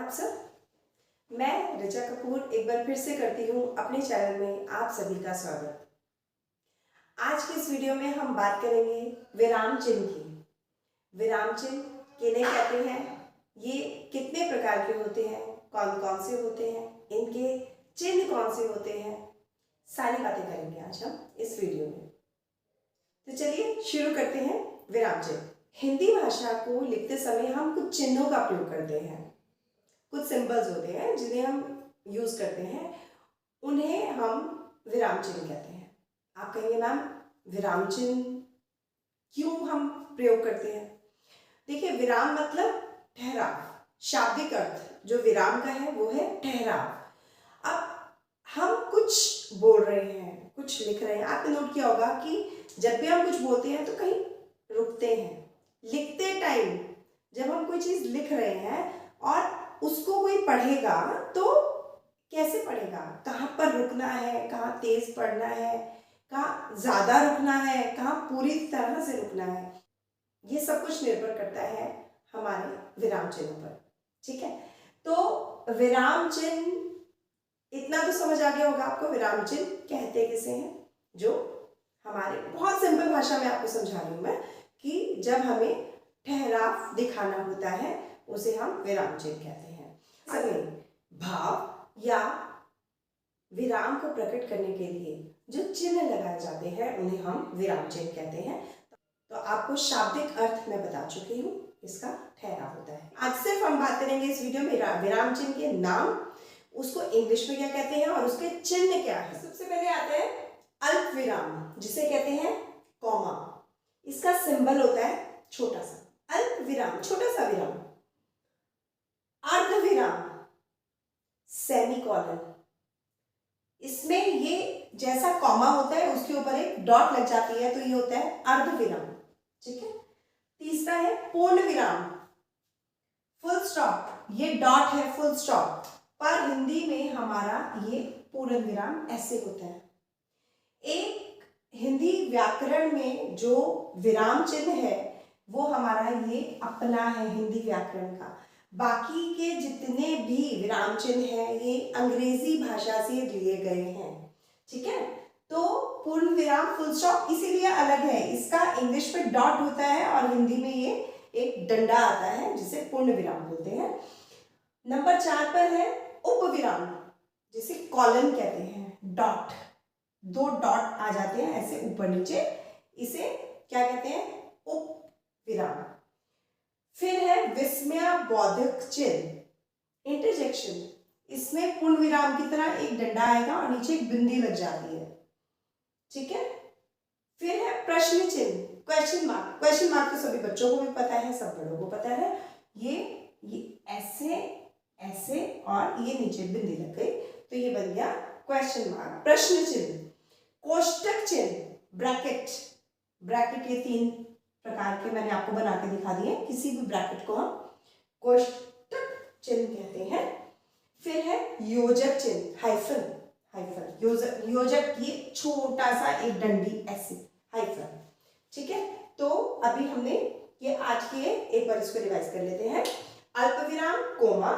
आप सब। मैं ऋचा कपूर एक बार फिर से करती हूँ अपने चैनल में आप सभी का स्वागत। आज के इस वीडियो में हम बात करेंगे विराम चिन्ह की। विराम चिन्ह किन्हें कहते हैं, ये कितने प्रकार के होते हैं, कौन कौन से होते हैं, इनके चिन्ह कौन से होते हैं, सारी बातें करेंगे आज हम इस वीडियो में। तो चलिए शुरू करते हैं। विराम चिन्ह। हिंदी भाषा को लिखते समय हम कुछ चिन्हों का प्रयोग करते हैं, कुछ सिंबल्स होते हैं जिन्हें हम यूज करते हैं, उन्हें हम विराम चिन्ह कहते हैं। आप कहेंगे मैम विराम चिन्ह क्यों हम प्रयोग करते हैं? देखिए, विराम मतलब ठहराव। शाब्दिक अर्थ जो विराम का है वो है ठहराव। अब हम कुछ बोल रहे हैं, कुछ लिख रहे हैं, आपने नोट किया होगा कि जब भी हम कुछ बोलते हैं तो कहीं रुकते हैं। लिखते टाइम जब हम कोई चीज लिख रहे हैं और उसको कोई पढ़ेगा तो कैसे पढ़ेगा, कहाँ पर रुकना है, कहाँ तेज पढ़ना है, कहाँ ज्यादा रुकना है, कहाँ पूरी तरह से रुकना है, ये सब कुछ निर्भर करता है हमारे विराम चिन्ह पर। ठीक है, तो विराम चिन्ह इतना तो समझ आ गया होगा आपको, विराम चिन्ह कहते किसे हैं, जो हमारे बहुत सिंपल भाषा में आपको समझा रही हूं मैं कि जब हमें ठहराव दिखाना होता है उसे हम विराम चिन्ह कहते हैं। अगले भाव या विराम को प्रकट करने के लिए जो चिन्ह लगाए जाते हैं उन्हें हम विराम चिन्ह कहते हैं। तो आपको शाब्दिक अर्थ मैं बता चुकी हूँ, इसका ठहराव होता है। आज सिर्फ हम बात करेंगे इस वीडियो में विराम चिन्ह के नाम, उसको इंग्लिश में क्या कहते हैं और उसके चिन्ह क्या है। सबसे पहले आते हैं अल्प विराम, जिसे कहते हैं कॉमा। इसका सिंबल होता है छोटा सा। अल्प विराम छोटा सा विराम। अर्ध विराम सेमीकोलन, इसमें ये जैसा कॉमा होता है उसके ऊपर एक डॉट लग जाती है तो ये होता है अर्ध विराम। ठीक है, तीसरा है पूर्ण विराम, फुल स्टॉप। ये डॉट है फुल स्टॉप, पर हिंदी में हमारा ये पूर्ण विराम ऐसे होता है। एक हिंदी व्याकरण में जो विराम चिन्ह है वो हमारा ये अपना है हिंदी व्याकरण का। बाकी के जितने भी विराम चिन्ह हैं ये अंग्रेजी भाषा से लिए गए हैं। ठीक है, तो पूर्ण विराम फुल स्टॉप इसीलिए अलग है, इसका इंग्लिश में डॉट होता है और हिंदी में ये एक डंडा आता है जिसे पूर्ण विराम बोलते हैं। नंबर 4 पर है उपविराम, जिसे कॉलन कहते हैं। डॉट, 2 डॉट आ जाते हैं ऐसे ऊपर नीचे, इसे क्या कहते हैं, उपविराम। फिर है विस्मयाबोधक चिन्ह, इंटरजेक्शन। इसमें पूर्ण विराम की तरह एक डंडा आएगा और नीचे एक बिंदी लग जाती है। ठीक है, फिर है प्रश्न चिन्ह, क्वेश्चन मार्क। क्वेश्चन मार्क तो सभी बच्चों को भी पता है, सब बड़ों को पता है। ये ऐसे ऐसे और ये नीचे बिंदी लग गई तो ये बन गया क्वेश्चन मार्क, प्रश्न चिन्ह। कोष्टक चिन्ह, ब्रैकेट। ब्रैकेट ये 3 प्रकार के मैंने आपको बना के दिखा दिए, किसी भी ब्रैकेट को हम कोष्टक चिन्ह कहते हैं। फिर है योजक चिन्ह, हाइफन। हाइफन योजक ये छोटा सा एक डंडी ऐसे, हाइफन। ठीक है, तो अभी हमने ये आज किए, एक बार इसको रिवाइज कर लेते हैं। अल्प विराम कोमा,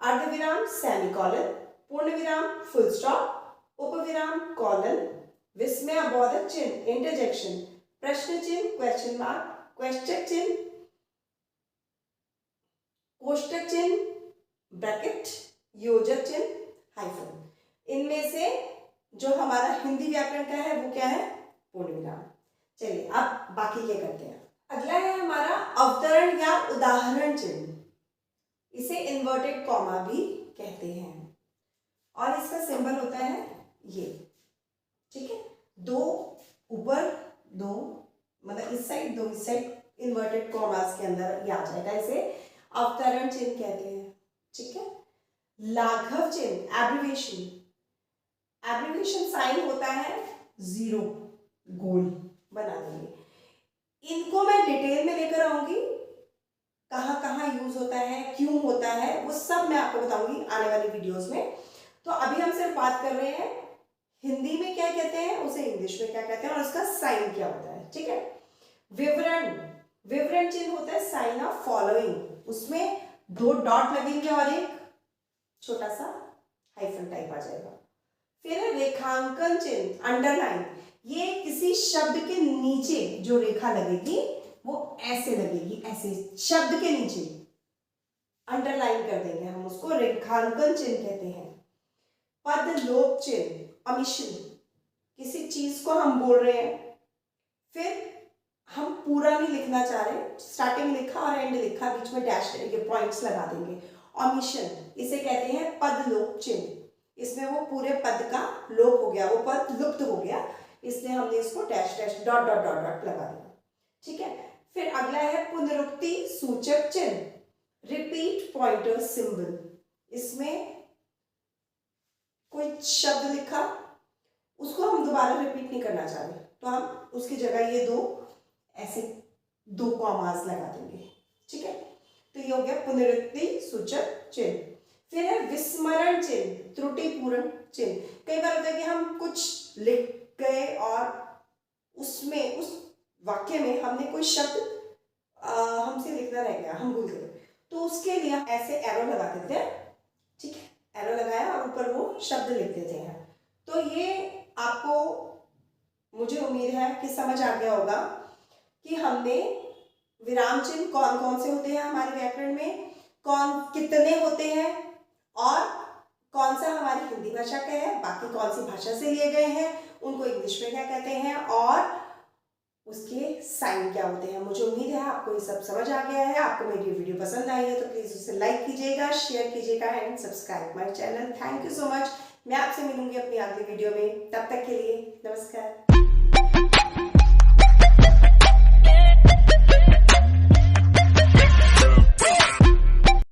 अर्ध विराम सेमीकोलन, पूर्ण विराम फुल स्टॉप, उपविराम कॉलन, विस्मयाबोधक चिन्ह इंटरजेक्शन, प्रश्न चिन्ह क्वेश्चन मार्क, क्वेश्चक चिन्ह, कोष्टक चिन्ह ब्रैकेट, योजक चिन्ह हाइफन। इनमें से जो हमारा हिंदी व्याकरण का है वो क्या है, पूर्ण विराम। चलिए अब बाकी क्या करते हैं। अगला है हमारा अवतरण या उदाहरण चिन्ह, इसे इन्वर्टेड कॉमा भी कहते हैं और इसका सिंबल होता है ये। ठीक है, 2 ऊपर 2, मतलब इस साइड 2 इस साइड, इन्वर्टेड कॉमास के अंदर ये आ जाएगा, इसे अवतरण चिन्ह कहते हैं। ठीक है, लाघव चिन्ह, एब्रिविएशन। एब्रिविएशन साइन होता है 0 गोल बना देंगे। इनको मैं डिटेल में लेकर आऊंगी, कहाँ कहाँ यूज होता है, क्यों होता है, वो सब मैं आपको बताऊंगी आने वाली वीडियोस में। तो अभी हम सिर्फ बात कर रहे हैं हिंदी में क्या कहते हैं, उसे इंग्लिश में क्या कहते हैं और उसका साइन क्या होता है। ठीक है, विवरण चिन्ह होता है साइन ऑफ फॉलोइंग, उसमें 2 डॉट लगेंगे और एक छोटा सा हाइफन टाइप आ जाएगा। फिर है रेखांकन चिन्ह, अंडरलाइन। ये किसी शब्द के नीचे जो रेखा लगेगी वो ऐसे लगेगी, ऐसे शब्द के नीचे अंडरलाइन कर देंगे हम, उसको रेखांकन चिन्ह कहते हैं। पद लोप चिन्ह, ओमिशन। किसी चीज को हम बोल रहे हैं, फिर हम पूरा नहीं लिखना चाह रहे, स्टार्टिंग लिखा और एंड लिखा, बीच में डैश करेंगे, पॉइंट्स लगा देंगे, ओमिशन। इसे कहते हैं पद लोप चिन्ह। इसमें वो पूरे पद का लोप हो गया, वो पद लुप्त हो गया, इसलिए हमने इसको dash dash dot dot dot dot लगा दिया। ठीक है। फिर अगला है पुनरुक्ति सूचक चिन्ह, रिपीट पॉइंटर सिंबल। इसमें कोई शब्द लिखा, उसको हम दोबारा रिपीट नहीं करना चाह रहे, तो हम उसकी जगह ये दो ऐसे दो कॉमास लगा देंगे। ठीक है, तो ये हो गया पुनरुक्ति सूचक चिन्ह। फिर है विस्मरण चिन्ह, त्रुटिपूर्ण चिन्ह। कई बार होता है कि हम कुछ लिख गए और उसमें उस वाक्य में हमने कोई शब्द हमसे लिखना रह गया, हम भूल गए, तो उसके लिए ऐसे एरो लगा देते हैं। ठीक है, एरो लगाया और ऊपर वो शब्द लिख देते हैं। तो ये आपको, मुझे उम्मीद है कि समझ आ गया होगा कि हमने विराम चिन्ह कौन कौन से होते हैं हमारे व्याकरण में, कौन कितने होते हैं, और कौन सा हमारी हिंदी भाषा का है, बाकी कौन सी भाषा से लिए गए हैं, उनको इंग्लिश में क्या कहते हैं, और उसके साइन क्या होते हैं। मुझे उम्मीद है आपको ये सब समझ आ गया है। आपको मेरी वीडियो पसंद आई है तो प्लीज़ उसे लाइक कीजिएगा, शेयर कीजिएगा and subscribe my channel. Thank you so much. मैं आपसे मिलूंगी अपनी अगली वीडियो में, तब तक के लिए नमस्कार।